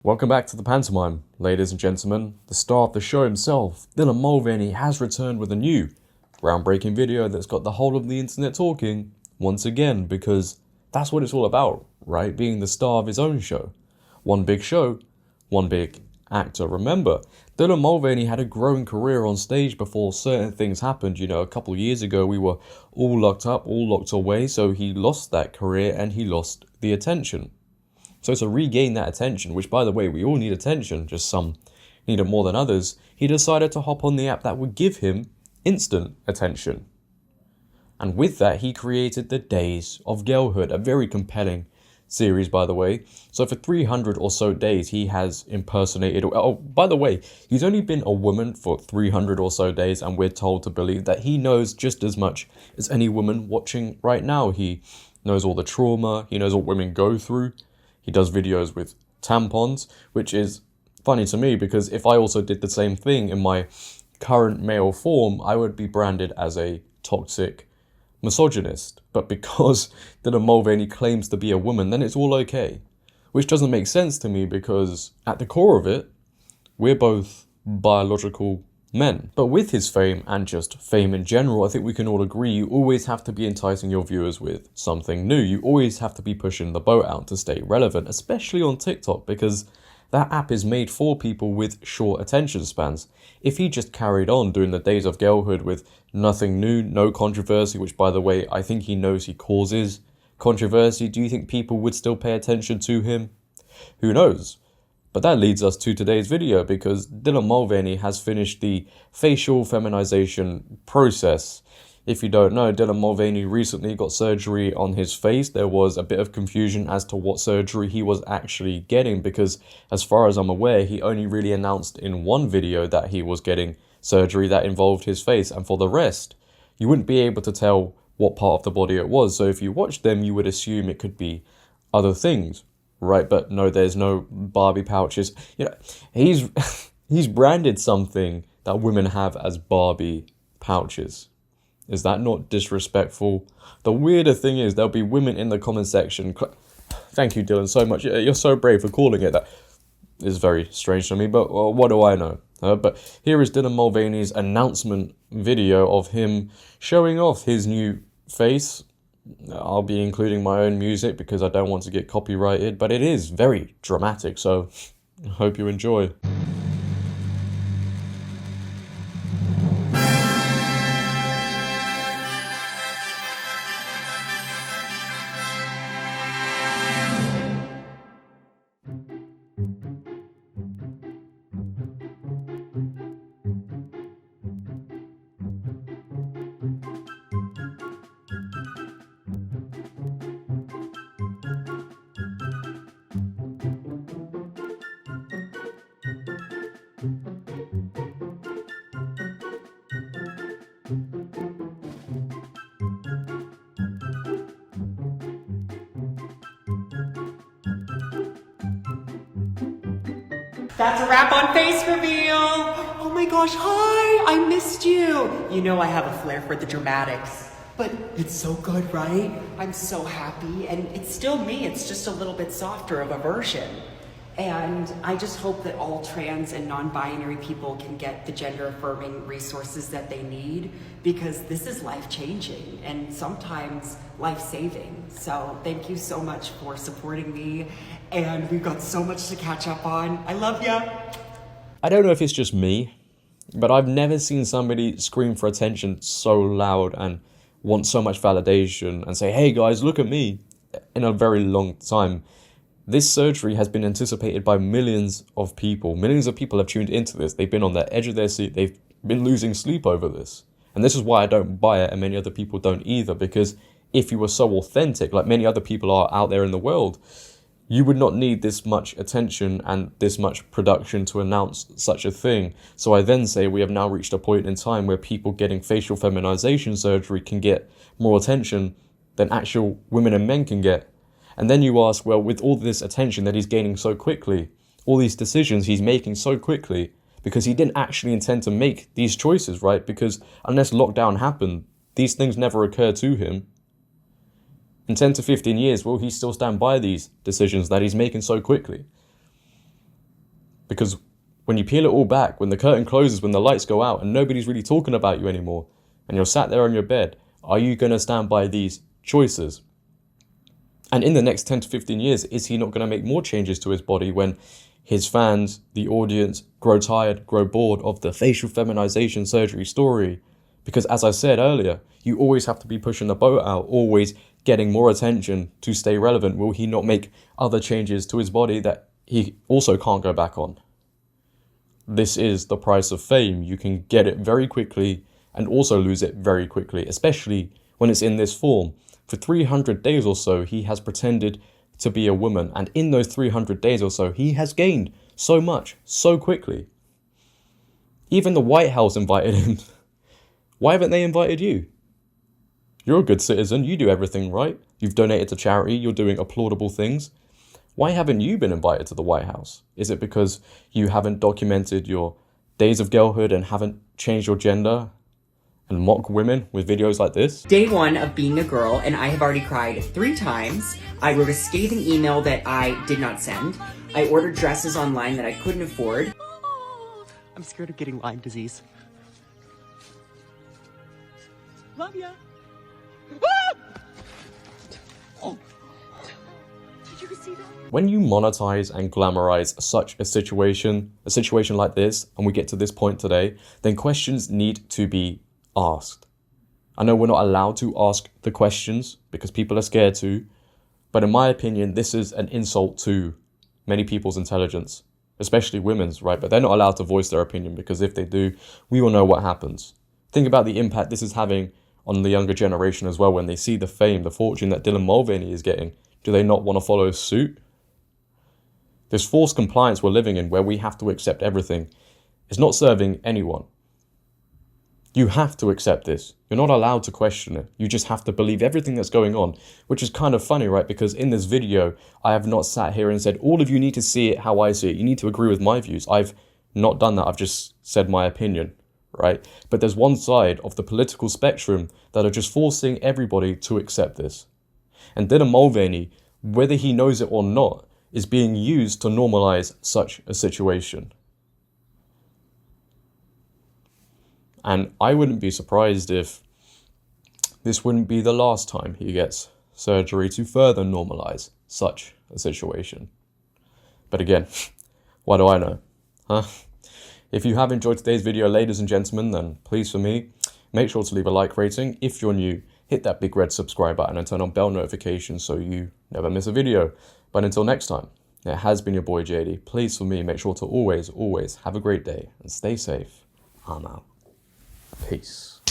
Welcome back to the pantomime, ladies and gentlemen. The star of the show himself, JDhillon Mulvaney, has returned with a new, groundbreaking video that's got the whole of the internet talking once again, because that's what it's all about, right? Being the star of his own show. One big show, one big actor. Remember, JDhillon Mulvaney had a growing career on stage before certain things happened. You know, a couple of years ago, we were all locked up, all locked away, so he lost that career and he lost the attention. So to regain that attention, which by the way, we all need attention, just some need it more than others, he decided to hop on the app that would give him instant attention. And with that, he created the Days of Girlhood, a very compelling series, by the way. So for 300 or so days, he has impersonated... Oh, by the way, he's only been a woman for 300 or so days, and we're told to believe that he knows just as much as any woman watching right now. He knows all the trauma, he knows what women go through. He does videos with tampons, which is funny to me because if I also did the same thing in my current male form, I would be branded as a toxic misogynist. But because JDhillon Mulvaney claims to be a woman, then it's all okay. Which doesn't make sense to me because at the core of it, we're both biological men. But with his fame and just fame in general, I think we can all agree you always have to be enticing your viewers with something new. You always have to be pushing the boat out to stay relevant, especially on TikTok, because that app is made for people with short attention spans. If he just carried on doing the Days of Girlhood with nothing new, no controversy, which by the way, I think he knows he causes controversy, do you think people would still pay attention to him? Who knows? But that leads us to today's video because JDhillon Mulvaney has finished the facial feminization process. If you don't know, JDhillon Mulvaney recently got surgery on his face. There was a bit of confusion as to what surgery he was actually getting because as far as I'm aware, he only really announced in one video that he was getting surgery that involved his face. And for the rest, you wouldn't be able to tell what part of the body it was. So if you watch them, you would assume it could be other things. Right, but no, there's no Barbie pouches. You know, he's branded something that women have as Barbie pouches. Is that not disrespectful? The weirder thing is there'll be women in the comment section. Thank you, JDhillon, so much. You're so brave for calling it that. It's very strange to me, but what do I know? But here is JDhillon Mulvaney's announcement video of him showing off his new face. I'll be including my own music because I don't want to get copyrighted, but it is very dramatic, so I hope you enjoy. That's a wrap on face reveal. Oh my gosh, hi, I missed you. You know I have a flair for the dramatics. But it's so good, right? I'm so happy, and it's still me, it's just a little bit softer of a version. And I just hope that all trans and non-binary people can get the gender-affirming resources that they need, because this is life-changing and sometimes life-saving. So thank you so much for supporting me, and we've got so much to catch up on. I love ya! I don't know if it's just me, but I've never seen somebody scream for attention so loud and want so much validation and say, hey guys, look at me, in a very long time. This surgery has been anticipated by millions of people. Millions of people have tuned into this. They've been on the edge of their seat. They've been losing sleep over this. And this is why I don't buy it and many other people don't either. Because if you were so authentic, like many other people are out there in the world, you would not need this much attention and this much production to announce such a thing. So I then say we have now reached a point in time where people getting facial feminization surgery can get more attention than actual women and men can get. And then you ask, well, with all this attention that he's gaining so quickly, all these decisions he's making so quickly, because he didn't actually intend to make these choices, right? Because unless lockdown happened, these things never occur to him. In 10 to 15 years, will he still stand by these decisions that he's making so quickly? Because when you peel it all back, when the curtain closes, when the lights go out and nobody's really talking about you anymore, and you're sat there on your bed, are you going to stand by these choices? And in the next 10 to 15 years, is he not going to make more changes to his body when his fans, the audience, grow tired, grow bored of the facial feminization surgery story? Because as I said earlier, you always have to be pushing the boat out, always getting more attention to stay relevant. Will he not make other changes to his body that he also can't go back on? This is the price of fame. You can get it very quickly and also lose it very quickly, especially when it's in this form. For 300 days or so, he has pretended to be a woman. And in those 300 days or so, he has gained so much, so quickly. Even the White House invited him. Why haven't they invited you? You're a good citizen. You do everything right. You've donated to charity. You're doing applaudable things. Why haven't you been invited to the White House? Is it because you haven't documented your days of girlhood and haven't changed your gender and mock women with videos like this? Day one of being a girl, and I have already cried 3 times. I wrote a scathing email that I did not send. I ordered dresses online that I couldn't afford. I'm scared of getting Lyme disease. Love ya. Oh. Did you see that? When you monetize and glamorize such a situation like this, and we get to this point today, then questions need to be asked. I know we're not allowed to ask the questions because people are scared to, but in my opinion, this is an insult to many people's intelligence, especially women's, right? But they're not allowed to voice their opinion because if they do, we will know what happens. Think about the impact this is having on the younger generation as well when they see the fame, the fortune that JDhillon Mulvaney is getting. Do they not want to follow suit? This forced compliance we're living in where we have to accept everything is not serving anyone. You have to accept this. You're not allowed to question it. You just have to believe everything that's going on, which is kind of funny, right? Because in this video, I have not sat here and said, all of you need to see it how I see it. You need to agree with my views. I've not done that. I've just said my opinion, right? But there's one side of the political spectrum that are just forcing everybody to accept this. And JDhillon Mulvaney, whether he knows it or not, is being used to normalize such a situation. And I wouldn't be surprised if this wouldn't be the last time he gets surgery to further normalize such a situation. But again, what do I know? Huh? If you have enjoyed today's video, ladies and gentlemen, then please for me, make sure to leave a like rating. If you're new, hit that big red subscribe button and turn on bell notifications so you never miss a video. But until next time, it has been your boy JD. Please for me, make sure to always have a great day and stay safe. I'm out. Peace.